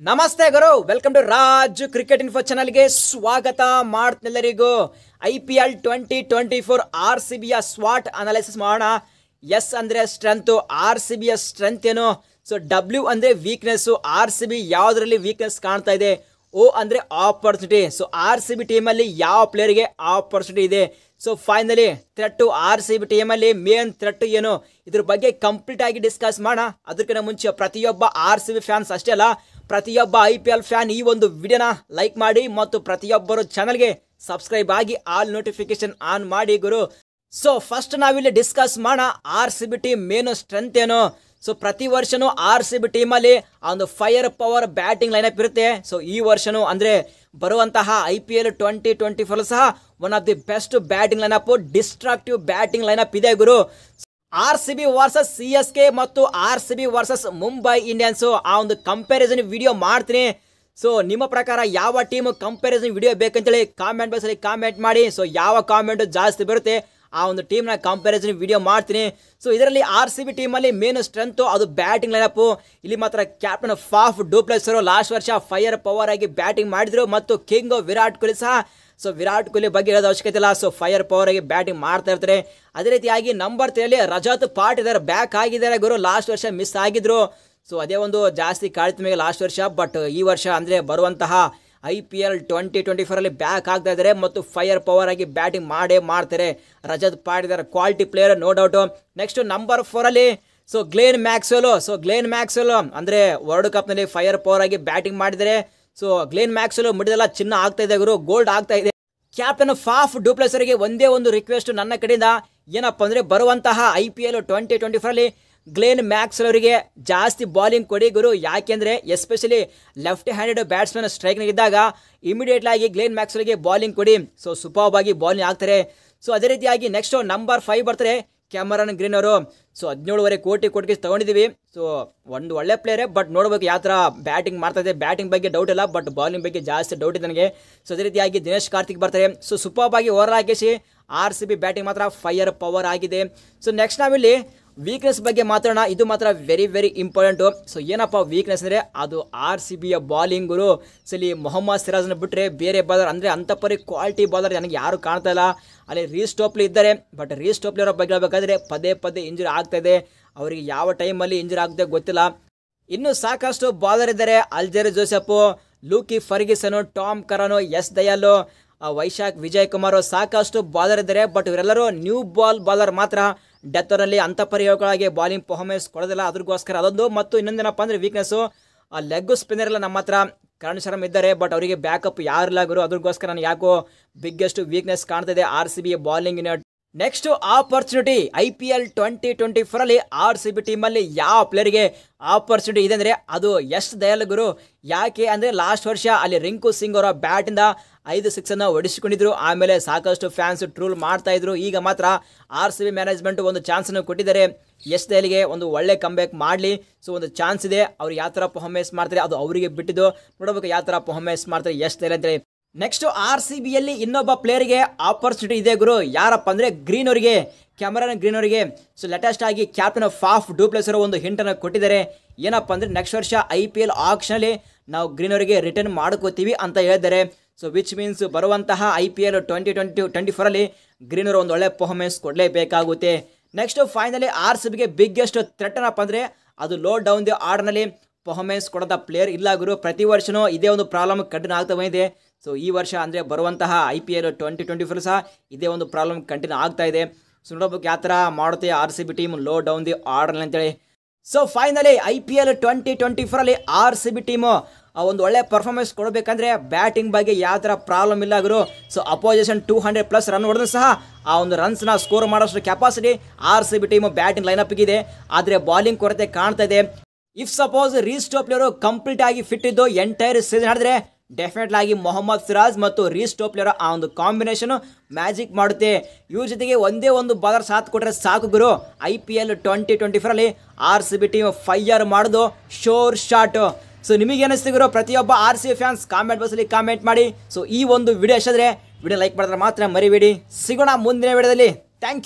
ನಮಸ್ತೆ ಗುರು, welcome to Raj cricket info ಚಾನಲ್ಗೆ ಸ್ವಾಗತ ಮಾಡ್ತಿಲ್ಲರಿಗೂ. IPL 2024 RCBಯ ಸ್ವಾಟ್ ಅನಾಲಿಸಿಸ್ ಮಾಡೋಣ. ಎಸ್ ಅಂದರೆ ಸ್ಟ್ರೆಂತು, RCBಯ ಸ್ಟ್ರೆಂತ್ ಏನು, ಸೊ W ಅಂದರೆ ವೀಕ್ನೆಸ್ಸು, RCB ಯಾವುದರಲ್ಲಿ ವೀಕ್ನೆಸ್ ಕಾಣ್ತಾ ಇದೆ, O ಅಂದರೆ ಆಪರ್ಚುನಿಟಿ. ಸೊ RCB ಟೀಮಲ್ಲಿ ಯಾವ ಪ್ಲೇಯರ್ಗೆ ಆಪರ್ಚುನಿಟಿ ಇದೆ, ಸೊ ಫೈನಲಿ ಥ್ರೆಟ್ಟು RCB ಟೀಮಲ್ಲಿ ಮೇನ್ ಥ್ರೆಟ್ ಏನು, ಇದ್ರ ಬಗ್ಗೆ ಕಂಪ್ಲೀಟ್ ಆಗಿ ಡಿಸ್ಕಸ್ ಮಾಡೋಣ. ಅದಕ್ಕಿಂತ ಮುಂಚೆ ಪ್ರತಿಯೊಬ್ಬ RCB ಫ್ಯಾನ್ಸ್ ಅಷ್ಟೇ ಅಲ್ಲ, ಪ್ರತಿಯೊಬ್ಬ IPL ಫ್ಯಾನ್ ಈ ಒಂದು ವಿಡಿಯೋನ ಲೈಕ್ ಮಾಡಿ ಮತ್ತು ಪ್ರತಿಯೊಬ್ಬರು ಚಾನಲ್ಗೆ ಸಬ್ಸ್ಕ್ರೈಬ್ ಆಗಿ ಆಲ್ ನೋಟಿಫಿಕೇಶನ್ ಆನ್ ಮಾಡಿ ಗುರು. ಸೊ ಫಸ್ಟ್ ನಾವಿಲ್ಲಿ ಡಿಸ್ಕಸ್ ಮಾಡೋಣ RCB ಟೀಮ್ ಮೇನು ಸ್ಟ್ರೆಂತ್ ಏನು. ಸೊ ಪ್ರತಿ ವರ್ಷನೂ RCB ಟೀಮಲ್ಲಿ ಒಂದು ಫೈರ್ ಪವರ್ ಬ್ಯಾಟಿಂಗ್ ಲೈನಪ್ ಇರುತ್ತೆ. ಸೊ ಈ ವರ್ಷನೂ ಅಂದರೆ ಬರುವಂತಹ IPL 2024 ಸಹ one of the best batting lineup, destructive batting lineup ಇದೆ ಗುರು. RCB ವರ್ಸಸ್ CSK ಮತ್ತು RCB ವರ್ಸಸ್ ಮುಂಬೈ ಇಂಡಿಯನ್ಸು ಆ ಒಂದು ಕಂಪ್ಯಾರಿಸನ್ ವಿಡಿಯೋ ಮಾಡ್ತೀನಿ. ಸೊ ನಿಮ್ಮ ಪ್ರಕಾರ ಯಾವ ಟೀಮ್ ಕಂಪ್ಯಾರಿಸನ್ ವಿಡಿಯೋ ಬೇಕಂತೇಳಿ ಕಾಮೆಂಟ್ ಬಾಕ್ಸಲ್ಲಿ ಕಾಮೆಂಟ್ ಮಾಡಿ. ಸೊ ಯಾವ ಕಾಮೆಂಟು ಜಾಸ್ತಿ ಬರುತ್ತೆ ಆ ಒಂದು ಟೀಮ್ನ ಕಂಪ್ಯಾರಿಸನ್ ವಿಡಿಯೋ ಮಾಡ್ತೀನಿ. ಸೊ ಇದರಲ್ಲಿ RCB ಟೀಮಲ್ಲಿ ಮೇನ್ ಸ್ಟ್ರೆಂತು ಅದು ಬ್ಯಾಟಿಂಗ್ ಲೈನಪ್ಪು. ಇಲ್ಲಿ ಮಾತ್ರ captain Faf du Plessis last ವರ್ಷ ಫೈರ್ ಪವರ್ ಆಗಿ ಬ್ಯಾಟಿಂಗ್ ಮಾಡಿದ್ರು ಮತ್ತು ಕಿಂಗ್ ವಿರಾಟ್ ಕೊಹ್ಲಿ ಸಹ. ಸೊ ವಿರಾಟ್ ಕೊಹ್ಲಿ ಬಗ್ಗೆ ಹೇಳೋದು ಅವಶ್ಯಕತೆ ಇಲ್ಲ, ಸೊ ಫೈರ್ ಪವರ್ ಆಗಿ ಬ್ಯಾಟಿಂಗ್ ಮಾಡ್ತಾ ಇರ್ತಾರೆ. ಅದೇ ರೀತಿಯಾಗಿ ನಂಬರ್ 3 ರಜತ್ ಪಾಟ್ ಇದ್ದಾರೆ, ಬ್ಯಾಕ್ ಆಗಿದ್ದಾರೆ ಗುರು. ಲಾಸ್ಟ್ ವರ್ಷ ಮಿಸ್ ಆಗಿದ್ರು, ಸೊ ಅದೇ ಒಂದು ಜಾಸ್ತಿ ಕಾಳಿತ ಮೇಲೆ ಲಾಸ್ಟ್ ವರ್ಷ. ಬಟ್ ಈ ವರ್ಷ ಅಂದರೆ ಬರುವಂತಹ IPL 2024 ಬ್ಯಾಕ್ ಆಗ್ತಾ ಇದ್ದಾರೆ ಮತ್ತು ಫೈರ್ ಪವರ್ ಆಗಿ ಬ್ಯಾಟಿಂಗ್ ಮಾಡ್ತಾರೆ. ರಜತ್ ಪಾಟ್ ಇದ್ದಾರೆ, quality player no doubt. Next number 4 so Glenn Maxwell ಅಂದರೆ ವರ್ಲ್ಡ್ ಕಪ್ನಲ್ಲಿ ಫೈರ್ ಪವರ್ ಆಗಿ ಬ್ಯಾಟಿಂಗ್ ಮಾಡಿದ್ದಾರೆ. ಸೊ ಗ್ಲೇನ್ ಮ್ಯಾಕ್ಸ್ವೆಲ್ ಮಿಡಿದೆಲ್ಲ ಚಿನ್ನ ಆಗ್ತಾ ಇದೆ ಗುರು, ಗೋಲ್ಡ್ ಆಗ್ತಾ ಇದೆ. ಕ್ಯಾಪ್ಟನ್ ಫಾಫ್ ಡು ಪ್ಲೆಸಿಸ್ಗೆ ಒಂದೇ ಒಂದು ರಿಕ್ವೆಸ್ಟ್ ನನ್ನ ಕಡೆಯಿಂದ, ಏನಪ್ಪ ಅಂದರೆ ಬರುವಂತಹ IPL 2024 ಗ್ಲೇನ್ ಮ್ಯಾಕ್ಸ್ವೆಲ್ ಅವರಿಗೆ ಜಾಸ್ತಿ ಬಾಲಿಂಗ್ ಕೊಡಿ ಗುರು. ಯಾಕೆಂದರೆ ಎಸ್ಪೆಷಲಿ ಲೆಫ್ಟ್ ಹ್ಯಾಂಡೆಡ್ ಬ್ಯಾಟ್ಸ್ಮನ್ ಸ್ಟ್ರೈಕ್ನಾಗಿದ್ದಾಗ ಇಮಿಡಿಯೇಟ್ಲಿ ಆಗಿ ಗ್ಲೇನ್ ಮ್ಯಾಕ್ಸ್ವೆಲ್ಗೆ ಬಾಲಿಂಗ್ ಕೊಡಿ. ಸೊ ಸೂಪರ್ಬ್ ಆಗಿ ಬಾಲಿಂಗ್ ಆಗ್ತಾರೆ. ಸೊ ಅದೇ ರೀತಿಯಾಗಿ ನೆಕ್ಸ್ಟ್ ನಂಬರ್ 5 ಬರ್ತಾರೆ ಕ್ಯಾಮರನ್ ಗ್ರೀನ್ ಅವರು. ಸೊ 17.5 ಕೋಟಿ ತಗೊಂಡಿದ್ದೀವಿ. ಸೊ ಒಂದು ಒಳ್ಳೆ ಪ್ಲೇಯರೇ, ಬಟ್ ನೋಡ್ಬೇಕು ಯಾವ ಥರ ಬ್ಯಾಟಿಂಗ್ ಮಾಡ್ತಾ ಇದೆ. ಬ್ಯಾಟಿಂಗ್ ಬಗ್ಗೆ ಡೌಟ್ ಇಲ್ಲ, ಬಟ್ ಬಾಲಿಂಗ್ ಬಗ್ಗೆ ಜಾಸ್ತಿ ಡೌಟ್ ಇದೆ ನನಗೆ. ಸೊ ಅದೇ ರೀತಿಯಾಗಿ ದಿನೇಶ್ ಕಾರ್ತಿಕ್ ಬರ್ತಾರೆ. ಸೊ ಸೂಪರ್ಬ್ ಆಗಿ ಓವರ್ ಹಾಕಿಸಿ RCB ಬ್ಯಾಟಿಂಗ್ ಮಾತ್ರ ಫೈರ್ ಪವರ್ ಆಗಿದೆ. ಸೊ ನೆಕ್ಸ್ಟ್ ನಾವಿಲ್ಲಿ ವೀಕ್ನೆಸ್ ಬಗ್ಗೆ ಮಾತಾಡೋಣ. ಇದು ಮಾತ್ರ ವೆರಿ ವೆರಿ ಇಂಪಾರ್ಟೆಂಟು. ಸೊ ಏನಪ್ಪ ವೀಕ್ನೆಸ್ ಅಂದರೆ ಅದು RCBಯ ಬಾಲಿಂಗರು. ಸೊ ಇಲ್ಲಿ ಮೊಹಮ್ಮದ್ ಸಿರಾಜ್ನ ಬಿಟ್ಟರೆ ಬೇರೆ ಬಾಲರ್ ಅಂದರೆ ಅಂಥಪರಿ ಕ್ವಾಲಿಟಿ ಬಾಲರ್ ನನಗೆ ಯಾರು ಕಾಣ್ತಾ ಇಲ್ಲ. ಅಲ್ಲಿ ರೀಸ್ ಟೋಪ್ಲಿ ಇದ್ದಾರೆ, ಬಟ್ ರೀಸ್ ಟೋಪ್ಲಿ ಅವರ ಬಗ್ಗೆ ಹೇಳಬೇಕಾದ್ರೆ ಪದೇ ಇಂಜುರಿ ಆಗ್ತಾ ಇದೆ. ಅವರಿಗೆ ಯಾವ ಟೈಮಲ್ಲಿ ಇಂಜುರಿ ಆಗುತ್ತೆ ಗೊತ್ತಿಲ್ಲ. ಇನ್ನು ಸಾಕಷ್ಟು ಬಾಲರ್ ಇದ್ದಾರೆ, Alzarri Joseph, Lockie Ferguson, Tom Curran, S Dayal, Vyshak Vijay Kumar, ಸಾಕಷ್ಟು ಬಾಲರ್ ಇದ್ದಾರೆ. ಬಟ್ ಇವರೆಲ್ಲರೂ ನ್ಯೂ ಬಾಲರ್ ಮಾತ್ರ ಡೆತ್ ಓವರ್ನಲ್ಲಿ ಅಂಥ ಪರಿಯೋಗಳಾಗಿ ಬಾಲಿಂಗ್ ಪರ್ಫಾರ್ಮೆನ್ಸ್ ಕೊಡೋದಿಲ್ಲ. ಅದ್ರಗೋಸ್ಕರ ಅದೊಂದು. ಮತ್ತು ಇನ್ನೊಂದೇನಪ್ಪ ಅಂದರೆ ವೀಕ್ನೆಸ್ಸು ಲೆಗ್ ಸ್ಪಿನ್ನರ್ ಎಲ್ಲ ನಮ್ಮ ಹತ್ರ ಕರಣ್ ಶರ್ಮ ಇದ್ದಾರೆ, ಬಟ್ ಅವರಿಗೆ ಬ್ಯಾಕಪ್ ಯಾರಿಲ್ಲ ಗುರು. ಅದ್ರಗೋಸ್ಕರ ನನಗೆ ಯಾಕೋ ಬಿಗ್ಗೆಸ್ಟ್ ವೀಕ್ನೆಸ್ ಕಾಣ್ತಿದೆ RCB bowling unit. Next opportunity IPL 2024 RCB ಟೀಮಲ್ಲಿ ಯಾವ ಪ್ಲೇಯರ್ಗೆ ಆಪರ್ಚುನಿಟಿ ಇದೆ ಅಂದರೆ ಅದು ಯಶ್ ದಯಾಲ್ ಗುರು. ಯಾಕೆ ಅಂದರೆ ಲಾಸ್ಟ್ ವರ್ಷ ಅಲ್ಲಿ ರಿಂಕು ಸಿಂಗ್ ಅವರ ಬ್ಯಾಟಿಂದ 5 ಸಿಕ್ಸನ್ನು ಹೊಡಿಸಿಕೊಂಡಿದ್ರು. ಆಮೇಲೆ ಸಾಕಷ್ಟು ಫ್ಯಾನ್ಸ್ ಟ್ರೂಲ್ ಮಾಡ್ತಾ ಇದ್ರು. ಈಗ ಮಾತ್ರ RCB ಮ್ಯಾನೇಜ್ಮೆಂಟ್ ಒಂದು ಚಾನ್ಸನ್ನು ಕೊಟ್ಟಿದ್ದಾರೆ ಯಶ್ ದಯಾಲ್ಗೆ, ಒಂದು ಒಳ್ಳೆ ಕಂಬ್ಯಾಕ್ ಮಾಡಲಿ. ಸೊ ಒಂದು ಚಾನ್ಸ್ ಇದೆ, ಅವ್ರು ಯಾವ ಥರ ಪರ್ಫಾರ್ಮೆನ್ಸ್ ಮಾಡ್ತಾರೆ ಅದು ಅವರಿಗೆ ಬಿಟ್ಟಿದ್ದು. ನೋಡಬೇಕು ಯಾವ ಥರ ಪರ್ಫಾರ್ಮೆನ್ಸ್ ಮಾಡ್ತಾರೆ ಯಶ್ ದಯಾಲ್ ಅಂತೇಳಿ. ನೆಕ್ಸ್ಟ್ RCBಯಲ್ಲಿ ಇನ್ನೊಬ್ಬ ಪ್ಲೇಯರ್ಗೆ ಆಪರ್ಚುನಿಟಿ ಇದೆ ಗುರು. ಯಾರಪ್ಪ ಅಂದರೆ ಗ್ರೀನ್ ಅವರಿಗೆ, ಕ್ಯಾಮರನ್ ಗ್ರೀನ್ ಅವರಿಗೆ. ಸೊ ಲೇಟೆಸ್ಟ್ ಆಗಿ ಕ್ಯಾಪ್ಟನ್ ಫಾಫ್ ಡು ಪ್ಲೆಸಿಸ್ ಒಂದು ಹಿಂಟನ್ನು ಕೊಟ್ಟಿದ್ದಾರೆ. ಏನಪ್ಪ ಅಂದರೆ ನೆಕ್ಸ್ಟ್ ವರ್ಷ IPL ಆಕ್ಷನಲ್ಲಿ ನಾವು ಗ್ರೀನ್ ಅವರಿಗೆ ರಿಟರ್ನ್ ಮಾಡ್ಕೋತೀವಿ ಅಂತ ಹೇಳಿದ್ದಾರೆ. ಸೊ ವಿಚ್ ಮೀನ್ಸ್ ಬರುವಂತಹ IPL 2024 ಗ್ರೀನ್ ಅವರು ಒಂದು ಒಳ್ಳೆ ಪರ್ಫಾರ್ಮೆನ್ಸ್ ಕೊಡಲೇಬೇಕಾಗುತ್ತೆ. ನೆಕ್ಸ್ಟ್ ಫೈನಲಿ RCBಗೆ ಬಿಗ್ಗೆಸ್ಟ್ ಥ್ರೆಟ್ ಏನಪ್ಪ ಅಂದರೆ ಅದು ಲೋ ಡೌನ್ ದಿ ಆರ್ಡರ್ನಲ್ಲಿ ಪರ್ಫಾರ್ಮೆನ್ಸ್ ಕೊಡೋದ ಪ್ಲೇಯರ್ ಇಲ್ಲ ಗುರು. ಪ್ರತಿ ವರ್ಷವೂ ಇದೇ ಒಂದು ಪ್ರಾಬ್ಲಮ್ ಕಂಟಿನ್ಯೂ ಆಗ್ತಾ ಬಂದಿದೆ. ಸೊ ಈ ವರ್ಷ ಅಂದರೆ ಬರುವಂತಹ IPL 2024 ಸಹ ಇದೇ ಒಂದು ಪ್ರಾಬ್ಲಮ್ ಕಂಟಿನ್ಯೂ ಆಗ್ತಾ ಇದೆ. ಸೊ ನೋಡಬೇಕು ಯಾವ ಥರ ಮಾಡುತ್ತೆ RCB team low down the order ಅಂತೇಳಿ. So finally IPL 2024 RCB team ಒಂದು ಒಳ್ಳೆ ಪರ್ಫಾರ್ಮೆನ್ಸ್ ಕೊಡಬೇಕಂದ್ರೆ ಬ್ಯಾಟಿಂಗ್ ಬಗ್ಗೆ ಯಾವ ಥರ ಪ್ರಾಬ್ಲಮ್ ಇಲ್ಲ ಗುರು. ಸೊ ಅಪೋಸಿಷನ್ 200+ ರನ್ ಹೊಡೆದು ಸಹ ಆ ಒಂದು ರನ್ಸ್ನ ಸ್ಕೋರ್ ಮಾಡೋಷ್ಟು ಕೆಪಾಸಿಟಿ RCB ಟೀಮು ಬ್ಯಾಟಿಂಗ್ ಲೈನಪ್ಗಿದೆ. ಆದರೆ ಬಾಲಿಂಗ್ ಕೊರತೆ ಕಾಣ್ತಾ ಇದೆ. ಇಫ್ ಸಪೋಸ್ ರೀಸ್ ಟೋಪ್ಲಿ ಅವರು ಕಂಪ್ಲೀಟ್ ಆಗಿ ಫಿಟ್ ಇದ್ದು ಎಂಟೈರ್ ಸೀಸನ್ ಆಡಿದ್ರೆ ಡೆಫಿನೆಟ್ಲಿ ಆಗಿ ಮೊಹಮ್ಮದ್ ಸಿರಾಜ್ ಮತ್ತು ರೀಸ್ ಟೋಪ್ಲಿ ಅವರ ಆ ಒಂದು ಕಾಂಬಿನೇಷನ್ ಮ್ಯಾಜಿಕ್ ಮಾಡುತ್ತೆ. ಇವ್ರ ಜೊತೆಗೆ ಒಂದೇ ಒಂದು ಬಾಲರ್ ಸಾಥ್ ಕೊಟ್ಟರೆ ಸಾಕು ಗುರು. IPL 2024 RCB ಟೀಮ್ ಫೈರ್ ಮಾಡೋದು ಶೋರ್ ಶಾಟ್. ಸೊ ನಿಮಗೆ ಅನಿಸ್ತು ಗುರು? ಪ್ರತಿಯೊಬ್ಬ RCB ಫ್ಯಾನ್ಸ್ ಕಾಮೆಂಟ್ ಬಾಕ್ಸಲ್ಲಿ ಕಾಮೆಂಟ್ ಮಾಡಿ. ಸೊ ಈ ಒಂದು ವಿಡಿಯೋ ಇಷ್ಟಾದರೆ ವಿಡಿಯೋ ಲೈಕ್ ಮಾಡಿದ್ರೆ ಮಾತ್ರ ಮರಿಬೇಡಿ. ಸಿಗೋಣ ಮುಂದಿನ ವಿಡಿಯೋದಲ್ಲಿ. Thank you.